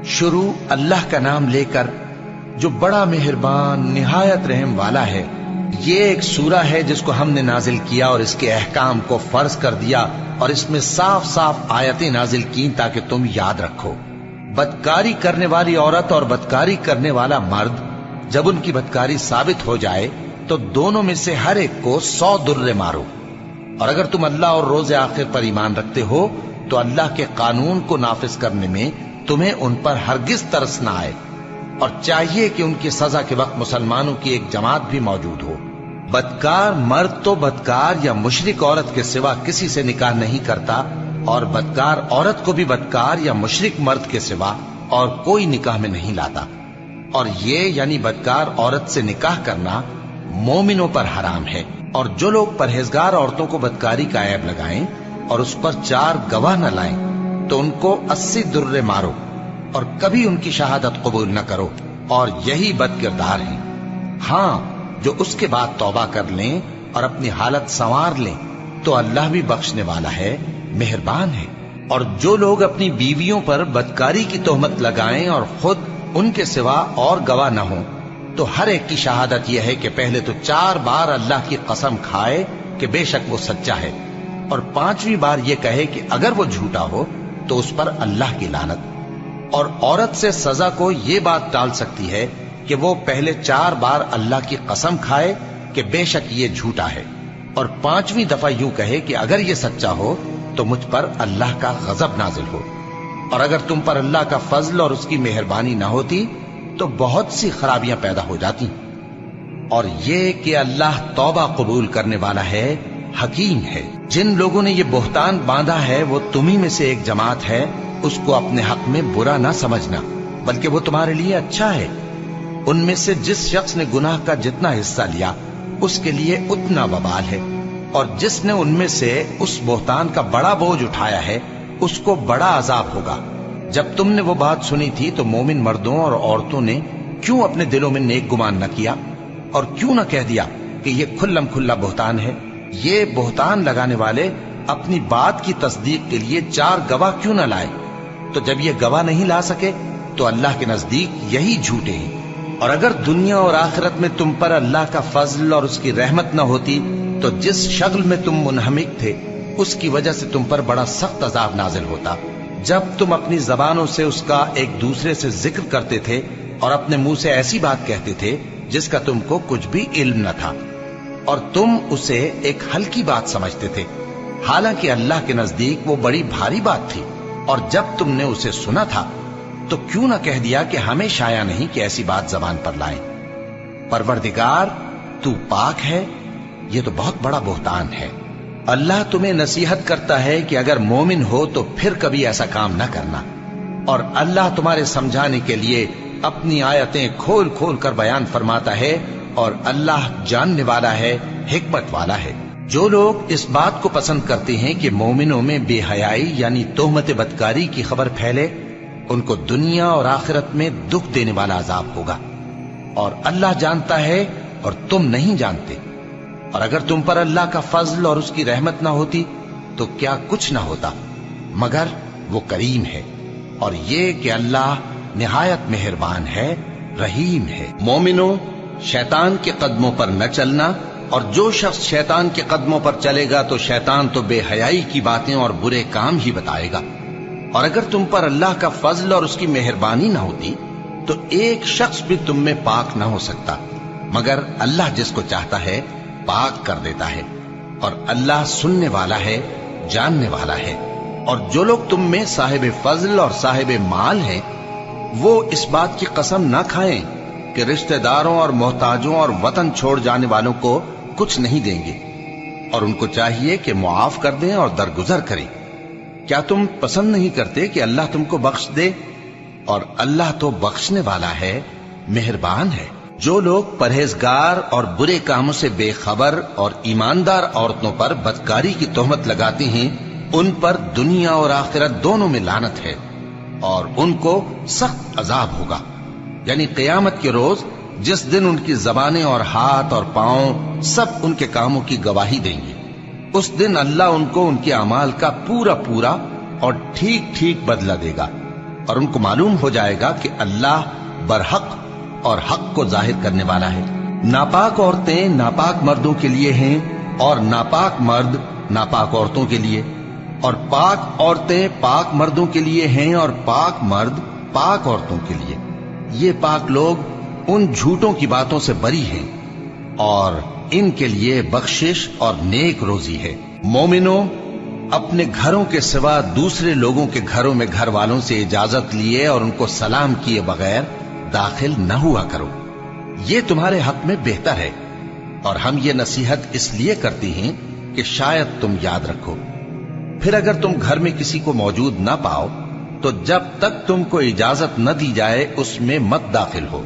شروع اللہ کا نام لے کر جو بڑا مہربان نہایت رحم والا ہے۔ یہ ایک سورہ ہے جس کو ہم نے نازل کیا اور اس کے احکام کو فرض کر دیا اور اس میں صاف صاف آیتیں نازل کی تاکہ تم یاد رکھو۔ بدکاری کرنے والی عورت اور بدکاری کرنے والا مرد جب ان کی بدکاری ثابت ہو جائے تو دونوں میں سے ہر ایک کو 100 درے مارو، اور اگر تم اللہ اور روز آخر پر ایمان رکھتے ہو تو اللہ کے قانون کو نافذ کرنے میں تمہیں ان پر ہرگز ترس نہ آئے، اور چاہیے کہ ان کی سزا کے وقت مسلمانوں کی ایک جماعت بھی موجود ہو۔ بدکار مرد تو بدکار یا مشرک عورت کے سوا کسی سے نکاح نہیں کرتا، اور بدکار عورت کو بھی بدکار یا مشرک مرد کے سوا اور کوئی نکاح میں نہیں لاتا، اور یہ یعنی بدکار عورت سے نکاح کرنا مومنوں پر حرام ہے۔ اور جو لوگ پرہیزگار عورتوں کو بدکاری کا عیب لگائیں اور اس پر 4 گواہ نہ لائیں تو ان کو 80 درے مارو، اور کبھی ان کی شہادت قبول نہ کرو، اور یہی بد کردار ہیں۔ ہاں، جو اس کے بعد توبہ کر لیں اور اپنی حالت سنوار لیں تو اللہ بھی بخشنے والا ہے، مہربان ہے۔ اور جو لوگ اپنی بیویوں پر بدکاری کی تہمت لگائیں اور خود ان کے سوا اور گواہ نہ ہوں تو ہر ایک کی شہادت یہ ہے کہ پہلے تو 4 بار اللہ کی قسم کھائے کہ بے شک وہ سچا ہے، اور 5ویں بار یہ کہے کہ اگر وہ جھوٹا ہو تو اس پر اللہ کی لعنت۔ اور عورت سے سزا کو یہ بات ٹال سکتی ہے کہ وہ پہلے 4 بار اللہ کی قسم کھائے کہ بے شک یہ جھوٹا ہے، اور 5ویں دفعہ یوں کہے کہ اگر یہ سچا ہو تو مجھ پر اللہ کا غضب نازل ہو۔ اور اگر تم پر اللہ کا فضل اور اس کی مہربانی نہ ہوتی تو بہت سی خرابیاں پیدا ہو جاتی۔ اور یہ کہ اللہ توبہ قبول کرنے والا ہے، حکیم ہے۔ جن لوگوں نے یہ بہتان باندھا ہے وہ تمہیں میں سے ایک جماعت ہے، اس کو اپنے حق میں برا نہ سمجھنا، بلکہ وہ تمہارے لیے اچھا ہے۔ ان میں سے جس شخص نے گناہ کا جتنا حصہ لیا اس کے لیے اتنا وبال ہے، اور جس نے ان میں سے اس بہتان کا بڑا بوجھ اٹھایا ہے اس کو بڑا عذاب ہوگا۔ جب تم نے وہ بات سنی تھی تو مومن مردوں اور عورتوں نے کیوں اپنے دلوں میں نیک گمان نہ کیا، اور کیوں نہ کہہ دیا کہ یہ کھلم کھلا بہتان ہے؟ یہ بہتان لگانے والے اپنی بات کی تصدیق کے لیے 4 گواہ کیوں نہ لائے؟ تو جب یہ گواہ نہیں لا سکے تو اللہ کے نزدیک یہی جھوٹے ہیں۔ اور اگر دنیا اور آخرت میں تم پر اللہ کا فضل اور اس کی رحمت نہ ہوتی تو جس شغل میں تم منہمک تھے اس کی وجہ سے تم پر بڑا سخت عذاب نازل ہوتا، جب تم اپنی زبانوں سے اس کا ایک دوسرے سے ذکر کرتے تھے اور اپنے منہ سے ایسی بات کہتے تھے جس کا تم کو کچھ بھی علم نہ تھا، اور تم اسے ایک ہلکی بات سمجھتے تھے، حالانکہ اللہ کے نزدیک وہ بڑی بھاری بات تھی۔ اور جب تم نے اسے سنا تھا تو کیوں نہ کہہ دیا کہ ہمیں شایع نہیں کہ ایسی بات زبان پر لائیں؟ پروردگار تو پاک ہے، یہ تو بہت بڑا بہتان ہے۔ اللہ تمہیں نصیحت کرتا ہے کہ اگر مومن ہو تو پھر کبھی ایسا کام نہ کرنا، اور اللہ تمہارے سمجھانے کے لیے اپنی آیتیں کھول کھول کر بیان فرماتا ہے، اور اللہ جاننے والا ہے، حکمت والا ہے۔ جو لوگ اس بات کو پسند کرتے ہیں کہ مومنوں میں بے حیائی یعنی تہمت بدکاری کی خبر پھیلے، ان کو دنیا اور آخرت میں دکھ دینے والا عذاب ہوگا، اور اللہ جانتا ہے اور تم نہیں جانتے۔ اور اگر تم پر اللہ کا فضل اور اس کی رحمت نہ ہوتی تو کیا کچھ نہ ہوتا، مگر وہ کریم ہے، اور یہ کہ اللہ نہایت مہربان ہے، رحیم ہے۔ مومنوں، شیطان کے قدموں پر نہ چلنا، اور جو شخص شیطان کے قدموں پر چلے گا تو شیطان تو بے حیائی کی باتیں اور برے کام ہی بتائے گا۔ اور اگر تم پر اللہ کا فضل اور اس کی مہربانی نہ ہوتی تو ایک شخص بھی تم میں پاک نہ ہو سکتا، مگر اللہ جس کو چاہتا ہے پاک کر دیتا ہے، اور اللہ سننے والا ہے، جاننے والا ہے۔ اور جو لوگ تم میں صاحب فضل اور صاحب مال ہیں وہ اس بات کی قسم نہ کھائیں کہ رشتہ داروں اور محتاجوں اور وطن چھوڑ جانے والوں کو کچھ نہیں دیں گے، اور ان کو چاہیے کہ معاف کر دیں اور درگزر کریں۔ کیا تم پسند نہیں کرتے کہ اللہ تم کو بخش دے؟ اور اللہ تو بخشنے والا ہے، مہربان ہے۔ جو لوگ پرہیزگار اور برے کاموں سے بے خبر اور ایماندار عورتوں پر بدکاری کی تہمت لگاتے ہیں ان پر دنیا اور آخرت دونوں میں لعنت ہے، اور ان کو سخت عذاب ہوگا، یعنی قیامت کے روز جس دن ان کی زبانیں اور ہاتھ اور پاؤں سب ان کے کاموں کی گواہی دیں گے۔ اس دن اللہ ان کو ان کے اعمال کا پورا پورا اور ٹھیک ٹھیک بدلہ دے گا، اور ان کو معلوم ہو جائے گا کہ اللہ برحق اور حق کو ظاہر کرنے والا ہے۔ ناپاک عورتیں ناپاک مردوں کے لیے ہیں اور ناپاک مرد ناپاک عورتوں کے لیے، اور پاک عورتیں پاک مردوں کے لیے ہیں اور پاک مرد پاک عورتوں کے لیے۔ یہ پاک لوگ ان جھوٹوں کی باتوں سے بری ہیں اور ان کے لیے بخشش اور نیک روزی ہے۔ مومنوں، اپنے گھروں کے سوا دوسرے لوگوں کے گھروں میں گھر والوں سے اجازت لیے اور ان کو سلام کیے بغیر داخل نہ ہوا کرو، یہ تمہارے حق میں بہتر ہے، اور ہم یہ نصیحت اس لیے کرتے ہیں کہ شاید تم یاد رکھو۔ پھر اگر تم گھر میں کسی کو موجود نہ پاؤ تو جب تک تم کو اجازت نہ دی جائے اس میں مت داخل ہو،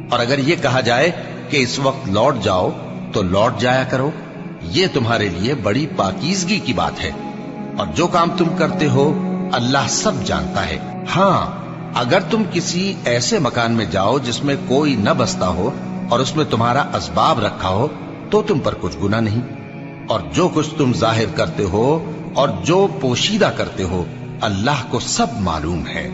اور اگر یہ کہا جائے کہ اس وقت لوٹ جاؤ تو لوٹ جایا کرو، یہ تمہارے لیے بڑی پاکیزگی کی بات ہے، اور جو کام تم کرتے ہو اللہ سب جانتا ہے۔ ہاں، اگر تم کسی ایسے مکان میں جاؤ جس میں کوئی نہ بستا ہو اور اس میں تمہارا اسباب رکھا ہو تو تم پر کچھ گناہ نہیں، اور جو کچھ تم ظاہر کرتے ہو اور جو پوشیدہ کرتے ہو اللہ کو سب معلوم ہے۔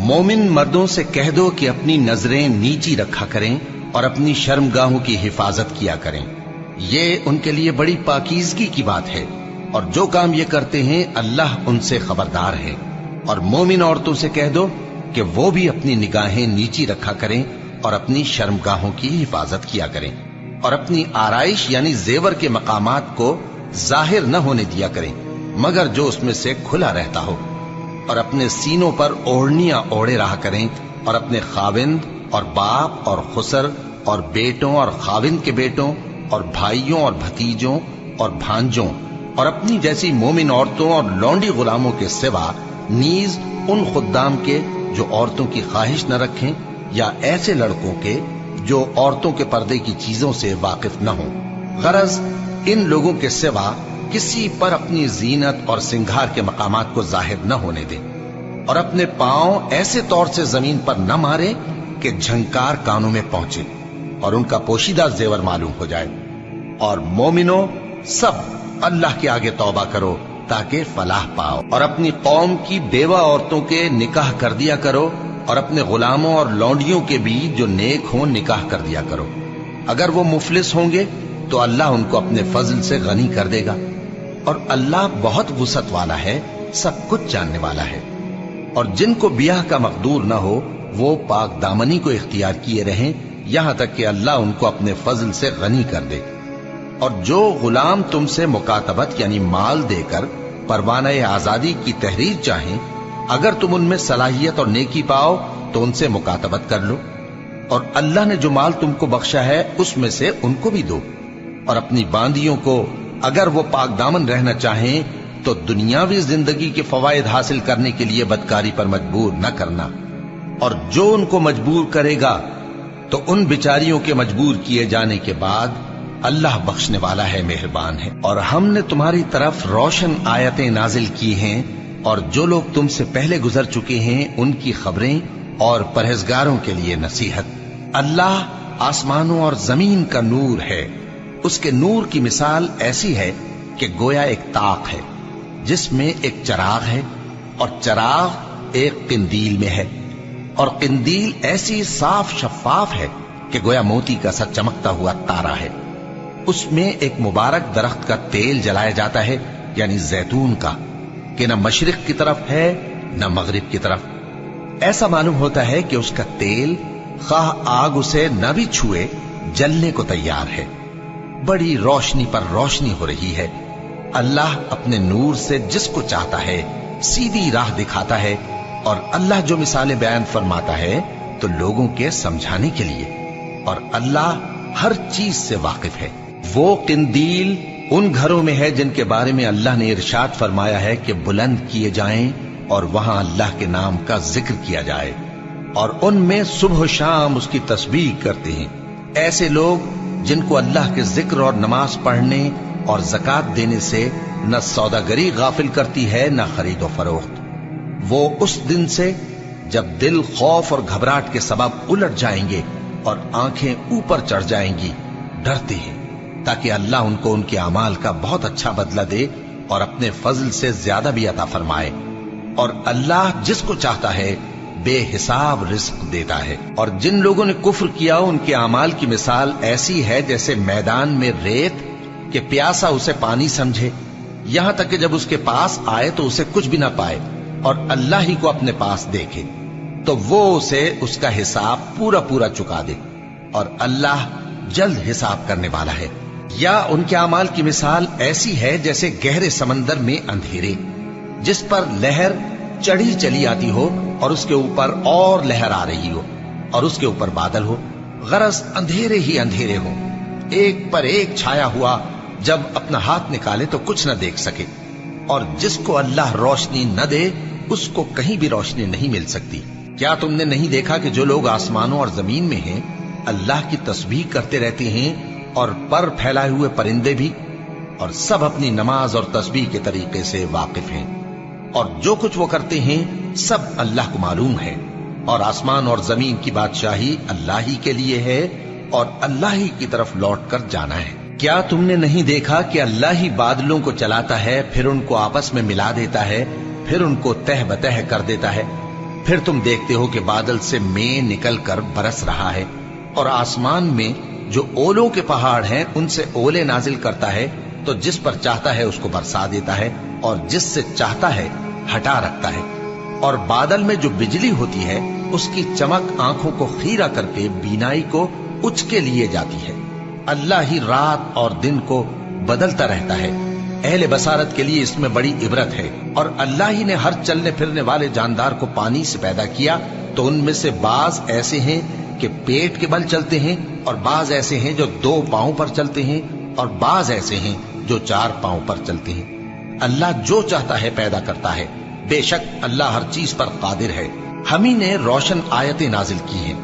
مومن مردوں سے کہہ دو کہ اپنی نظریں نیچی رکھا کریں اور اپنی شرمگاہوں کی حفاظت کیا کریں، یہ ان کے لیے بڑی پاکیزگی کی بات ہے، اور جو کام یہ کرتے ہیں اللہ ان سے خبردار ہے۔ اور مومن عورتوں سے کہہ دو کہ وہ بھی اپنی نگاہیں نیچی رکھا کریں اور اپنی شرمگاہوں کی حفاظت کیا کریں، اور اپنی آرائش یعنی زیور کے مقامات کو ظاہر نہ ہونے دیا کریں مگر جو اس میں سے کھلا رہتا ہو، اور اپنے سینوں پر اوڑھنیاں اوڑھے رہا کریں، اور اپنے خاوند اور باپ اور خسر اور بیٹوں اور خاوند کے بیٹوں اور بھائیوں اور بھتیجوں اور بھانجوں اور اپنی جیسی مومن عورتوں اور لونڈی غلاموں کے سوا نیز ان خدام کے جو عورتوں کی خواہش نہ رکھیں، یا ایسے لڑکوں کے جو عورتوں کے پردے کی چیزوں سے واقف نہ ہوں۔ غرض ان لوگوں کے سوا کسی پر اپنی زینت اور سنگھار کے مقامات کو ظاہر نہ ہونے دیں، اور اپنے پاؤں ایسے طور سے زمین پر نہ مارے کہ جھنکار کانوں میں پہنچے اور ان کا پوشیدہ زیور معلوم ہو جائے۔ اور مومنوں، سب اللہ کے آگے توبہ کرو تاکہ فلاح پاؤ، اور اپنی قوم کی بیوہ عورتوں کے نکاح کر دیا کرو، اور اپنے غلاموں اور لونڈیوں کے بھی جو نیک ہوں نکاح کر دیا کرو۔ اگر وہ مفلس ہوں گے تو اللہ ان کو اپنے فضل سے غنی کر دے گا، اور اللہ بہت وسعت والا ہے، سب کچھ جاننے والا ہے۔ اور جن کو بیاہ کا مقدور نہ ہو وہ پاک دامنی کو اختیار کیے رہیں یہاں تک کہ اللہ ان کو اپنے فضل سے غنی کر دے۔ اور جو غلام تم سے مکاتبت یعنی مال دے کر پروانہ آزادی کی تحریر چاہیں، اگر تم ان میں صلاحیت اور نیکی پاؤ تو ان سے مکاتبت کر لو، اور اللہ نے جو مال تم کو بخشا ہے اس میں سے ان کو بھی دو۔ اور اپنی باندیوں کو اگر وہ پاک دامن رہنا چاہیں تو دنیاوی زندگی کے فوائد حاصل کرنے کے لیے بدکاری پر مجبور نہ کرنا، اور جو ان کو مجبور کرے گا تو ان بیچاریوں کے مجبور کیے جانے کے بعد اللہ بخشنے والا ہے، مہربان ہے۔ اور ہم نے تمہاری طرف روشن آیتیں نازل کی ہیں، اور جو لوگ تم سے پہلے گزر چکے ہیں ان کی خبریں اور پرہیزگاروں کے لیے نصیحت۔ اللہ آسمانوں اور زمین کا نور ہے، اس کے نور کی مثال ایسی ہے کہ گویا ایک طاق ہے جس میں ایک چراغ ہے، اور چراغ ایک قندیل میں ہے، اور قندیل ایسی صاف شفاف ہے کہ گویا موتی کا سا چمکتا ہوا تارا ہے۔ اس میں ایک مبارک درخت کا تیل جلایا جاتا ہے یعنی زیتون کا، کہ نہ مشرق کی طرف ہے نہ مغرب کی طرف۔ ایسا معلوم ہوتا ہے کہ اس کا تیل خواہ آگ اسے نہ بھی چھوئے جلنے کو تیار ہے، بڑی روشنی پر روشنی ہو رہی ہے۔ اللہ اپنے نور سے جس کو چاہتا ہے سیدھی راہ دکھاتا ہے، اور اللہ جو مثالیں بیان فرماتا ہے تو لوگوں کے سمجھانے کے لیے، اور اللہ ہر چیز سے واقف ہے۔ وہ قندیل ان گھروں میں ہے جن کے بارے میں اللہ نے ارشاد فرمایا ہے کہ بلند کیے جائیں اور وہاں اللہ کے نام کا ذکر کیا جائے، اور ان میں صبح و شام اس کی تسبیح کرتے ہیں۔ ایسے لوگ جن کو اللہ کے ذکر اور نماز پڑھنے اور زکوٰۃ دینے سے نہ سوداگری غافل کرتی ہے نہ خرید و فروخت، وہ اس دن سے جب دل خوف اور گھبراہٹ کے سبب الٹ جائیں گے اور آنکھیں اوپر چڑھ جائیں گی ڈرتے ہیں، تاکہ اللہ ان کو ان کے اعمال کا بہت اچھا بدلہ دے اور اپنے فضل سے زیادہ بھی عطا فرمائے۔ اور اللہ جس کو چاہتا ہے بے حساب رزق دیتا ہے۔ اور جن لوگوں نے کفر کیا ان کے اعمال کی مثال ایسی ہے جیسے میدان میں ریت کہ پیاسا اسے پانی سمجھے، یہاں تک کہ جب اس کے پاس آئے تو اسے کچھ بھی نہ پائے اور اللہ ہی کو اپنے پاس دیکھے تو وہ اسے اس کا حساب پورا پورا چکا دے، اور اللہ جلد حساب کرنے والا ہے۔ یا ان کے اعمال کی مثال ایسی ہے جیسے گہرے سمندر میں اندھیرے جس پر لہر چڑھی چلی آتی ہو اور اس کے اوپر اور لہر آ رہی ہو اور اس کے اوپر بادل ہو، غرض اندھیرے ہی اندھیرے ہو، ایک پر ایک چھایا ہوا، جب اپنا ہاتھ نکالے تو کچھ نہ دیکھ سکے۔ اور جس کو اللہ روشنی نہ دے اس کو کہیں بھی روشنی نہیں مل سکتی۔ کیا تم نے نہیں دیکھا کہ جو لوگ آسمانوں اور زمین میں ہیں اللہ کی تسبیح کرتے رہتے ہیں، اور پر پھیلائے ہوئے پرندے بھی، اور سب اپنی نماز اور تسبیح کے طریقے سے واقف ہیں، اور جو کچھ وہ کرتے ہیں سب اللہ کو معلوم ہے، اور آسمان اور زمین کی بادشاہی اللہ ہی کے لیے ہے اور اللہ ہی کی طرف لوٹ کر جانا ہے۔ کیا تم نے نہیں دیکھا کہ اللہ ہی بادلوں کو چلاتا ہے، پھر ان کو آپس میں ملا دیتا ہے، پھر ان کو تہ بتہ کر دیتا ہے، پھر تم دیکھتے ہو کہ بادل سے مے نکل کر برس رہا ہے، اور آسمان میں جو اولوں کے پہاڑ ہیں ان سے اولے نازل کرتا ہے، تو جس پر چاہتا ہے اس کو برسا دیتا ہے اور جس سے چاہتا ہے ہٹا رکھتا ہے۔ اور بادل میں جو بجلی ہوتی ہے اس کی چمک آنکھوں کو خیرہ کر کے بینائی کو اچکے لیے جاتی ہے۔ اللہ ہی رات اور دن کو بدلتا رہتا ہے، اہل بصارت کے لیے اس میں بڑی عبرت ہے۔ اور اللہ ہی نے ہر چلنے پھرنے والے جاندار کو پانی سے پیدا کیا، تو ان میں سے بعض ایسے ہیں کہ پیٹ کے بل چلتے ہیں، اور بعض ایسے ہیں جو 2 پاؤں پر چلتے ہیں، اور بعض ایسے ہیں جو 4 پاؤں پر چلتے ہیں۔ اللہ جو چاہتا ہے پیدا کرتا ہے، بے شک اللہ ہر چیز پر قادر ہے۔ ہم ہی نے روشن آیتیں نازل کی ہیں،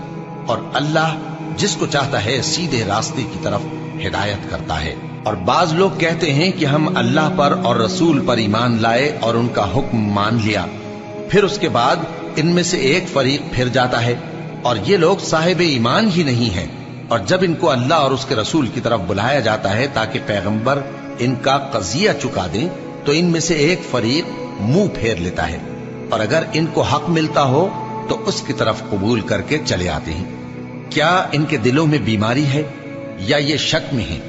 اور اللہ جس کو چاہتا ہے سیدھے راستے کی طرف ہدایت کرتا ہے۔ اور بعض لوگ کہتے ہیں کہ ہم اللہ پر اور رسول پر ایمان لائے اور ان کا حکم مان لیا، پھر اس کے بعد ان میں سے ایک فریق پھر جاتا ہے، اور یہ لوگ صاحب ایمان ہی نہیں ہیں۔ اور جب ان کو اللہ اور اس کے رسول کی طرف بلایا جاتا ہے تاکہ پیغمبر ان کا قضیہ چکا دیں، تو ان میں سے ایک فریق منہ پھیر لیتا ہے، اور اگر ان کو حق ملتا ہو تو اس کی طرف قبول کر کے چلے آتے ہیں۔ کیا ان کے دلوں میں بیماری ہے، یا یہ شک میں ہیں،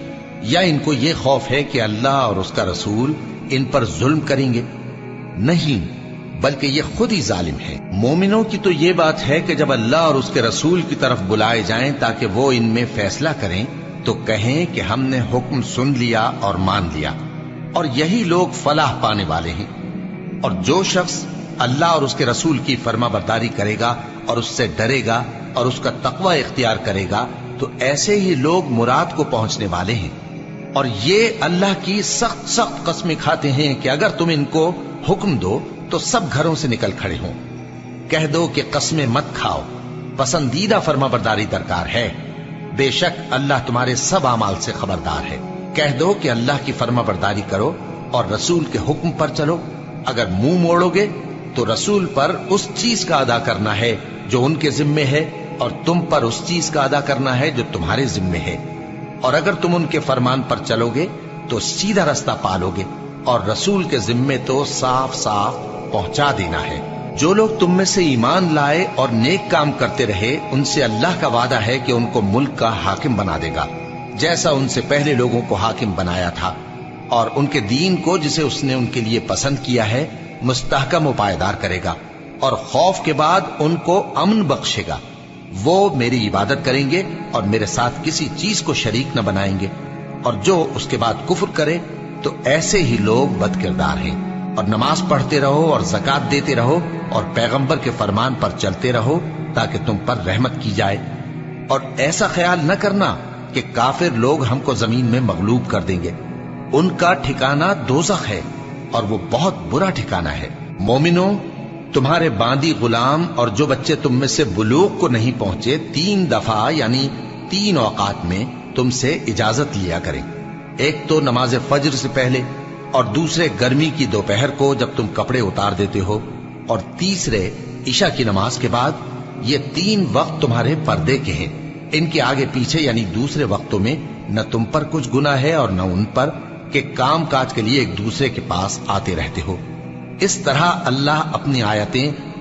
یا ان کو یہ خوف ہے کہ اللہ اور اس کا رسول ان پر ظلم کریں گے؟ نہیں، بلکہ یہ خود ہی ظالم ہے۔ مومنوں کی تو یہ بات ہے کہ جب اللہ اور اس کے رسول کی طرف بلائے جائیں تاکہ وہ ان میں فیصلہ کریں تو کہیں کہ ہم نے حکم سن لیا اور مان لیا، اور یہی لوگ فلاح پانے والے ہیں۔ اور جو شخص اللہ اور اس کے رسول کی فرما برداری کرے گا اور اس سے ڈرے گا اور اس کا تقوی اختیار کرے گا تو ایسے ہی لوگ مراد کو پہنچنے والے ہیں۔ اور یہ اللہ کی سخت سخت قسمیں کھاتے ہیں کہ اگر تم ان کو حکم دو تو سب گھروں سے نکل کھڑے ہوں۔ کہہ دو کہ قسمیں مت کھاؤ، پسندیدہ فرما برداری درکار ہے، بے شک اللہ تمہارے سب اعمال سے خبردار ہے۔ کہہ دو کہ اللہ کی فرما برداری کرو اور رسول کے حکم پر چلو، اگر منہ موڑو گے تو رسول پر اس چیز کا ادا کرنا ہے جو ان کے ذمے ہے، اور تم پر اس چیز کا ادا کرنا ہے جو تمہارے ذمے ہے۔ اور اگر تم ان کے فرمان پر چلو گے تو سیدھا رستہ پالو گے، اور رسول کے ذمے تو صاف صاف پہنچا دینا ہے۔ جو لوگ تم میں سے ایمان لائے اور نیک کام کرتے رہے ان سے اللہ کا وعدہ ہے کہ ان کو ملک کا حاکم بنا دے گا، جیسا ان سے پہلے لوگوں کو حاکم بنایا تھا، اور ان کے دین کو جسے اس نے ان کے لیے پسند کیا ہے مستحکم و پائیدار کرے گا، اور خوف کے بعد ان کو امن بخشے گا۔ وہ میری عبادت کریں گے اور میرے ساتھ کسی چیز کو شریک نہ بنائیں گے، اور جو اس کے بعد کفر کرے تو ایسے ہی لوگ بد کردار ہیں۔ اور نماز پڑھتے رہو اور زکوٰۃ دیتے رہو اور پیغمبر کے فرمان پر چلتے رہو تاکہ تم پر رحمت کی جائے، اور ایسا خیال نہ کرنا کہ کافر لوگ ہم کو زمین میں مغلوب کر دیں گے، ان کا ٹھکانہ دوزخ ہے اور وہ بہت برا ٹھکانہ ہے۔ مومنوں، تمہارے باندی غلام اور جو بچے تم میں سے بلوغ کو نہیں پہنچے 3 دفعہ یعنی 3 اوقات میں تم سے اجازت لیا کریں، ایک تو نماز فجر سے پہلے، اور دوسرے گرمی کی دوپہر کو جب تم کپڑے اتار دیتے ہو، اور تیسرے عشاء کی نماز کے بعد۔ یہ 3 وقت تمہارے پردے کے ہیں، ان کے آگے پیچھے یعنی دوسرے وقتوں میں نہ تم پر کچھ گناہ ہے اور نہ ان پر کہ کام کاج کے لیے ایک دوسرے کے پاس آتے رہتے ہو۔ اس طرح اللہ اپنی آیتیں